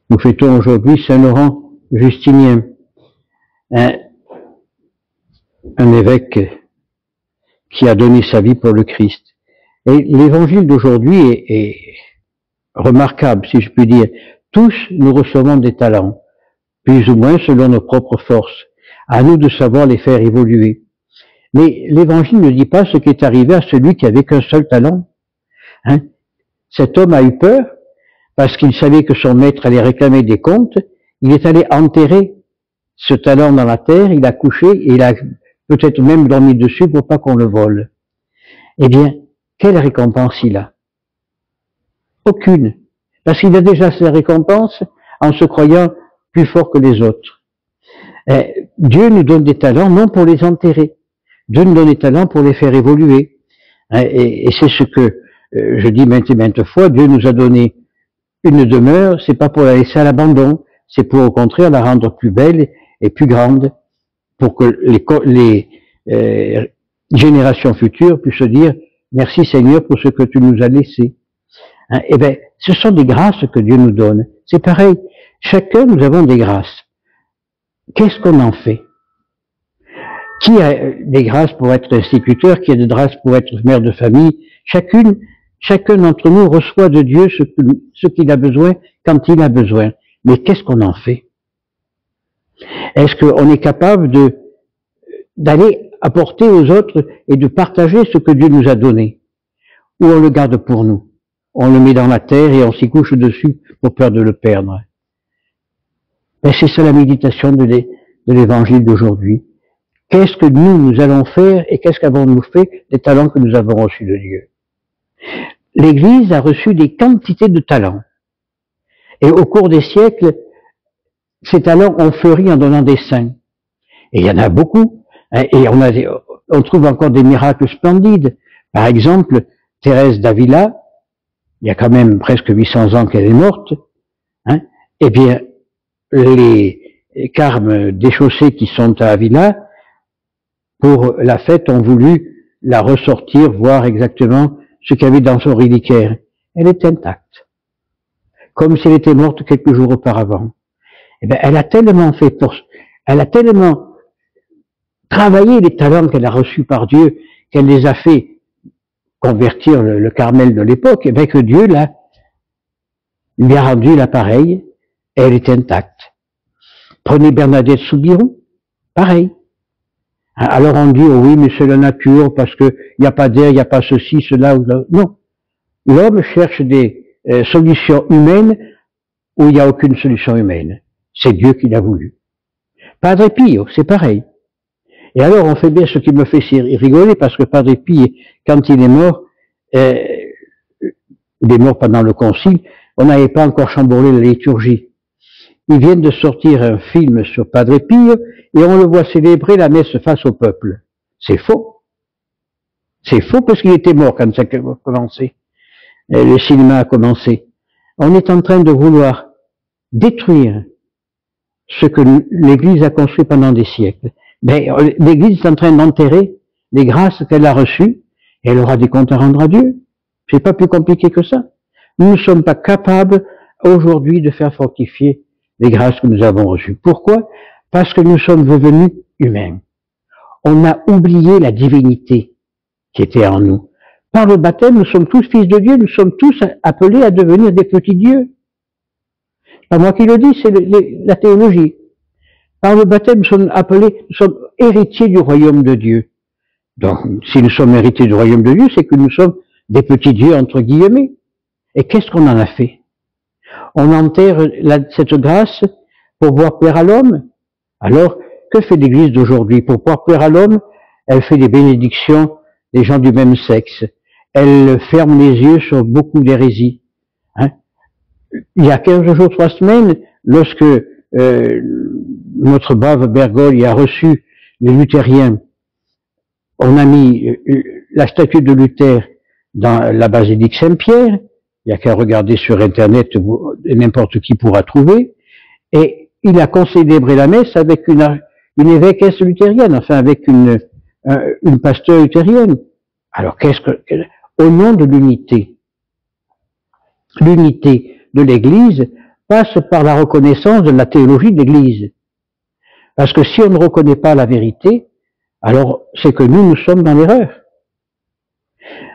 Nous fêtons aujourd'hui Saint Laurent Justinien, un évêque qui a donné sa vie pour le Christ. Et l'évangile d'aujourd'hui est remarquable, si je puis dire. Tous nous recevons des talents, plus ou moins selon nos propres forces. À nous de savoir les faire évoluer. Mais l'évangile ne dit pas ce qui est arrivé à celui qui avait qu'un seul talent. Hein? Cet homme a eu peur parce qu'il savait que son maître allait réclamer des comptes. Il est allé enterrer ce talent dans la terre, il a couché et il a peut-être même dormi dessus pour pas qu'on le vole. Eh bien, quelle récompense il a? Aucune. Parce qu'il a déjà ses récompenses en se croyant plus fort que les autres. Dieu nous donne des talents non pour les enterrer. Dieu nous donne des talents pour les faire évoluer. Et c'est ce que je dis maintes et maintes fois, Dieu nous a donné une demeure, c'est pas pour la laisser à l'abandon, c'est pour au contraire la rendre plus belle et plus grande, pour que les générations futures puissent se dire merci Seigneur pour ce que tu nous as laissé. Eh bien, ce sont des grâces que Dieu nous donne. C'est pareil, chacun nous avons des grâces. Qu'est-ce qu'on en fait? Qui a des grâces pour être instituteur, qui a des grâces pour être mère de famille? Chacun d'entre nous reçoit de Dieu ce qu'il a besoin quand il a besoin. Mais qu'est-ce qu'on en fait? Est-ce qu'on est capable d'aller apporter aux autres et de partager ce que Dieu nous a donné? Ou on le garde pour nous? On le met dans la terre et on s'y couche dessus pour peur de le perdre. Ben c'est ça la méditation de l'évangile d'aujourd'hui. Qu'est-ce que nous allons faire et qu'est-ce qu'avons-nous fait des talents que nous avons reçus de Dieu? L'Église a reçu des quantités de talents. Et au cours des siècles, ces talents ont fleuri en donnant des saints. Et il y en a beaucoup. Et on trouve encore des miracles splendides. Par exemple, Thérèse d'Avila, il y a quand même presque 800 ans qu'elle est morte, eh bien, les carmes déchaussés qui sont à Avila, pour la fête, ont voulu la ressortir, voir exactement ce qu'il y avait dans son reliquaire. Elle est intacte. Comme si elle était morte quelques jours auparavant. Eh bien, elle a tellement travaillé les talents qu'elle a reçus par Dieu, qu'elle les a fait convertir le Carmel de l'époque, eh bien, que Dieu lui a rendu l'appareil, et elle est intacte. Prenez Bernadette Soubirous, pareil. Alors on dit, oh oui, mais c'est la nature, parce que il n'y a pas d'air, il n'y a pas ceci, cela, ou là. Non. L'homme cherche des solutions humaines où il n'y a aucune solution humaine. C'est Dieu qui l'a voulu. Padre Pio, c'est pareil. Et alors on fait bien ce qui me fait rigoler, parce que Padre Pio, quand il est mort pendant le concile, on n'avait pas encore chamboulé la liturgie. Ils viennent de sortir un film sur Padre Pio et on le voit célébrer la messe face au peuple. C'est faux. C'est faux parce qu'il était mort quand ça a commencé. Le cinéma a commencé. On est en train de vouloir détruire ce que l'Église a construit pendant des siècles. Mais l'Église est en train d'enterrer les grâces qu'elle a reçues et elle aura des comptes à rendre à Dieu. C'est pas plus compliqué que ça. Nous ne sommes pas capables aujourd'hui de faire fortifier les grâces que nous avons reçues. Pourquoi? Parce que nous sommes devenus humains. On a oublié la divinité qui était en nous. Par le baptême, nous sommes tous fils de Dieu, nous sommes tous appelés à devenir des petits dieux. C'est pas moi qui le dis, c'est la théologie. Par le baptême, nous sommes héritiers du royaume de Dieu. Donc, si nous sommes héritiers du royaume de Dieu, c'est que nous sommes des petits dieux, entre guillemets. Et qu'est-ce qu'on en a fait? On enterre cette grâce pour pouvoir plaire à l'homme. Alors, que fait l'Église d'aujourd'hui? Pour pouvoir plaire à l'homme, elle fait des bénédictions des gens du même sexe. Elle ferme les yeux sur beaucoup d'hérésies. Il y a 15 jours, 3 semaines, lorsque notre brave Bergogne a reçu les luthériens, on a mis la statue de Luther dans la basilique Saint-Pierre. Il n'y a qu'à regarder sur Internet, n'importe qui pourra trouver. Et il a célébré la messe avec une évêquesse luthérienne, enfin avec une pasteur luthérienne. Alors au nom de l'unité de l'Église, passe par la reconnaissance de la théologie de l'Église. Parce que si on ne reconnaît pas la vérité, alors c'est que nous sommes dans l'erreur.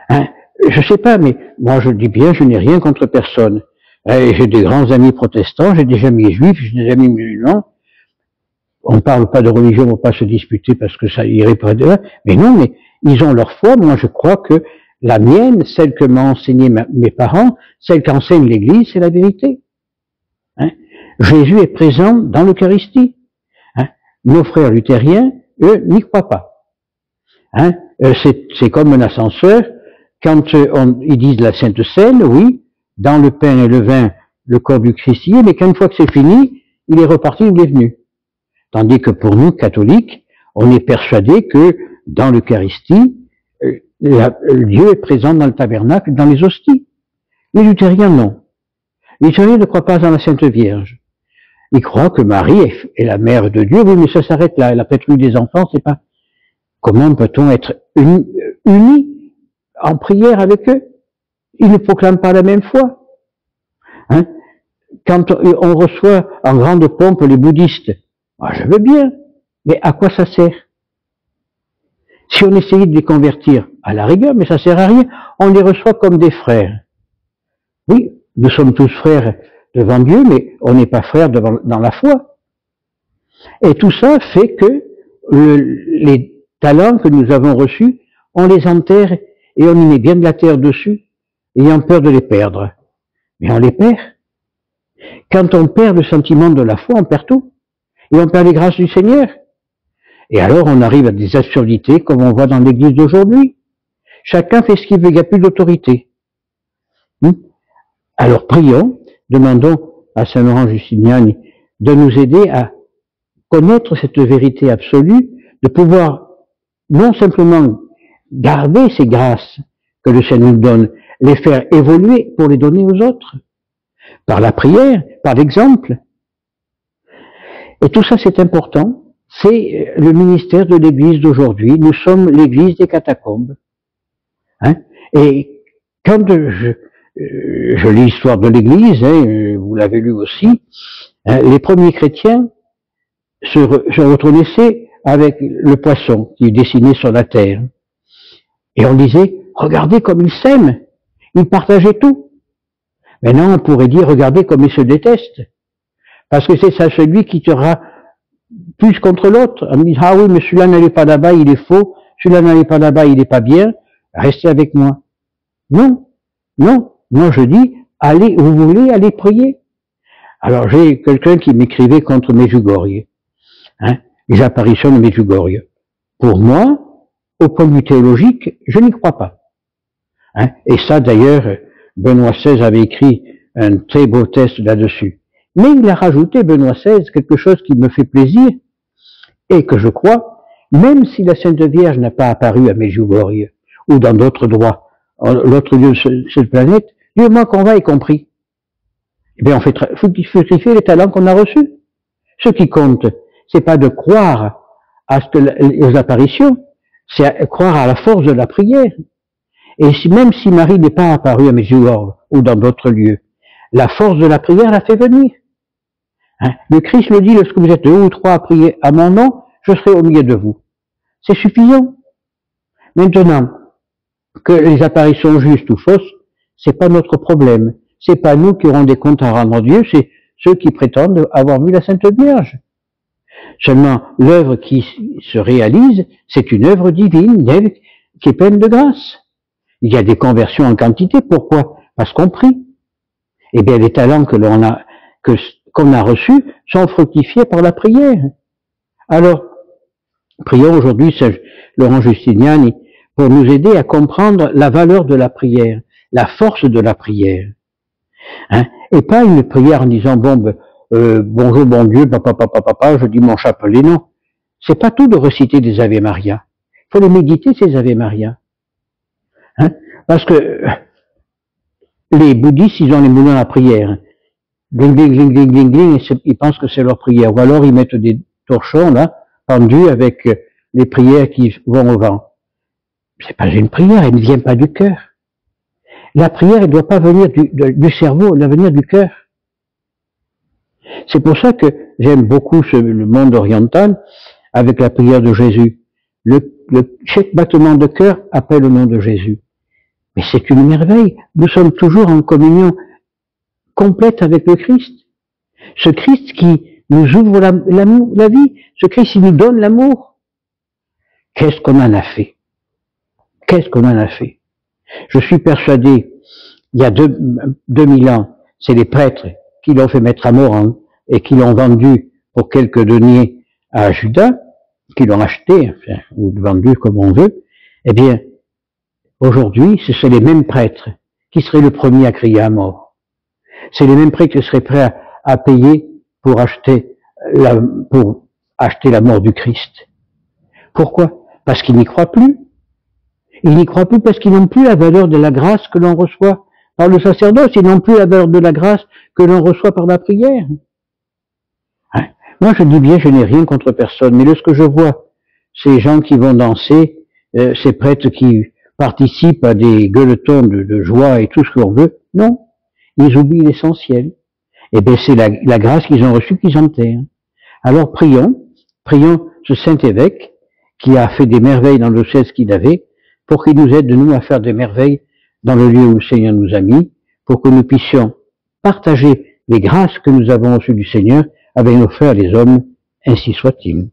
Hein? Je sais pas, mais moi je dis bien, je n'ai rien contre personne. J'ai des grands amis protestants, j'ai des amis juifs, j'ai des amis musulmans. On ne parle pas de religion, on ne va pas se disputer parce que ça irait pas de là. Mais non, mais ils ont leur foi. Moi, je crois que la mienne, celle que m'ont enseigné mes parents, celle qu'enseigne l'Église, c'est la vérité. Hein? Jésus est présent dans l'Eucharistie. Hein? Nos frères luthériens, eux, n'y croient pas. Hein? C'est comme un ascenseur. Quand ils disent la Sainte Seine, oui, dans le pain et le vin, le corps du Christ y est, mais qu'une fois que c'est fini, il est reparti, il est venu. Tandis que pour nous, catholiques, on est persuadé que dans l'Eucharistie, Dieu est présent dans le tabernacle, dans les hosties. Les luthériens, non. Les luthériens ne croient pas en la Sainte Vierge. Ils croient que Marie est la mère de Dieu, oui, mais ça s'arrête là. Elle a peut-être eu des enfants, c'est pas. Comment peut-on être unis en prière avec eux? Ils ne proclament pas la même foi. Hein? Quand on reçoit en grande pompe les bouddhistes, moi, je veux bien, mais à quoi ça sert? Si on essayait de les convertir, à la rigueur, mais ça sert à rien, on les reçoit comme des frères. Oui, nous sommes tous frères devant Dieu, mais on n'est pas frères dans la foi. Et tout ça fait que les talents que nous avons reçus, on les enterre et on y met bien de la terre dessus, ayant peur de les perdre. Mais on les perd. Quand on perd le sentiment de la foi, on perd tout. Et on perd les grâces du Seigneur. Et alors on arrive à des absurdités comme on voit dans l'Église d'aujourd'hui. Chacun fait ce qu'il veut, il n'y a plus d'autorité. Alors prions, demandons à Saint Laurent Justiniani de nous aider à connaître cette vérité absolue, de pouvoir non simplement garder ces grâces que le Seigneur nous donne, les faire évoluer pour les donner aux autres, par la prière, par l'exemple. Et tout ça, c'est important. C'est le ministère de l'Église d'aujourd'hui. Nous sommes l'Église des catacombes. Hein? Et quand je lis l'histoire de l'Église, hein, vous l'avez lu aussi, hein, les premiers chrétiens se reconnaissaient avec le poisson qui est dessiné sur la terre. Et on disait, regardez comme ils s'aiment, ils partageaient tout. Maintenant, on pourrait dire, regardez comme ils se détestent. Parce que c'est ça celui qui tirera plus contre l'autre. On dit, ah oui, mais celui-là n'allait pas là-bas, il est faux. Celui-là n'allait pas là-bas, il n'est pas bien. Restez avec moi. Non, non. Moi, je dis, allez, vous voulez aller prier. Alors, j'ai quelqu'un qui m'écrivait contre Medjugorje. Hein, les apparitions de Medjugorje. Pour moi, au point de vue théologique, je n'y crois pas. Hein, et ça, d'ailleurs, Benoît XVI avait écrit un très beau texte là-dessus. Mais il a rajouté, Benoît XVI, quelque chose qui me fait plaisir, et que je crois, même si la Sainte Vierge n'a pas apparu à Medjugorje, ou dans d'autres droits, l'autre lieu de cette planète, du moment qu'on va y compris. Eh bien, on fait fructifier les talents qu'on a reçus. Ce qui compte, c'est pas de croire à ce que aux apparitions, c'est croire à la force de la prière. Et même si Marie n'est pas apparue à Medjugorje ou dans d'autres lieux, la force de la prière la fait venir. Hein? Le Christ le dit, lorsque vous êtes 2 ou 3 à prier à mon nom, je serai au milieu de vous. C'est suffisant. Maintenant, que les apparitions justes ou fausses, c'est pas notre problème. C'est pas nous qui aurons des comptes à rendre à Dieu, c'est ceux qui prétendent avoir vu la Sainte Vierge. Seulement, l'œuvre qui se réalise, c'est une œuvre divine, une œuvre qui est pleine de grâce. Il y a des conversions en quantité. Pourquoi? Parce qu'on prie. Eh bien, les talents qu'on a reçus sont fructifiés par la prière. Alors, prions aujourd'hui Saint Laurent Justiniani pour nous aider à comprendre la valeur de la prière, la force de la prière. Hein? Et pas une prière en disant, bonjour bon Dieu, papa, je dis mon chapelet, non. C'est pas tout de réciter des Ave Maria. Il faut les méditer, ces Ave Maria. Hein? Parce que les bouddhistes, ils ont les moulins à prière. Gling, gling, gling, gling, gling, gling, ils pensent que c'est leur prière. Ou alors ils mettent des torchons, là, pendus avec les prières qui vont au vent. C'est pas une prière, elle ne vient pas du cœur. La prière, elle ne doit pas venir du cerveau, elle doit venir du cœur. C'est pour ça que j'aime beaucoup le monde oriental avec la prière de Jésus. Chaque battement de cœur appelle le nom de Jésus. Mais c'est une merveille. Nous sommes toujours en communion complète avec le Christ. Ce Christ qui nous ouvre la vie. Ce Christ qui nous donne l'amour. Qu'est-ce qu'on en a fait? Qu'est-ce qu'on en a fait? Je suis persuadé, il y a 2000 ans, c'est les prêtres qui l'ont fait mettre à mort et qui l'ont vendu pour quelques deniers à Judas, qui l'ont acheté, enfin, ou vendu comme on veut. Eh bien, aujourd'hui, ce sont les mêmes prêtres qui seraient le premier à crier à mort. C'est les mêmes prêtres qui seraient prêts à payer pour acheter la mort du Christ. Pourquoi? Parce qu'ils n'y croient plus. Ils n'y croient plus parce qu'ils n'ont plus la valeur de la grâce que l'on reçoit par le sacerdoce. Ils n'ont plus la valeur de la grâce que l'on reçoit par la prière. Hein? Moi, je dis bien, je n'ai rien contre personne. Mais lorsque je vois ces gens qui vont danser, ces prêtres qui participent à des gueuletons de joie et tout ce qu'on veut, non. Ils oublient l'essentiel. Eh bien, c'est la grâce qu'ils ont reçue qu'ils enterrent. Alors, prions ce Saint-Évêque qui a fait des merveilles dans le diocèse qu'il avait, pour qu'il nous aide, nous, à faire des merveilles dans le lieu où le Seigneur nous a mis, pour que nous puissions partager les grâces que nous avons reçues du Seigneur avec nos frères les hommes, ainsi soit-il.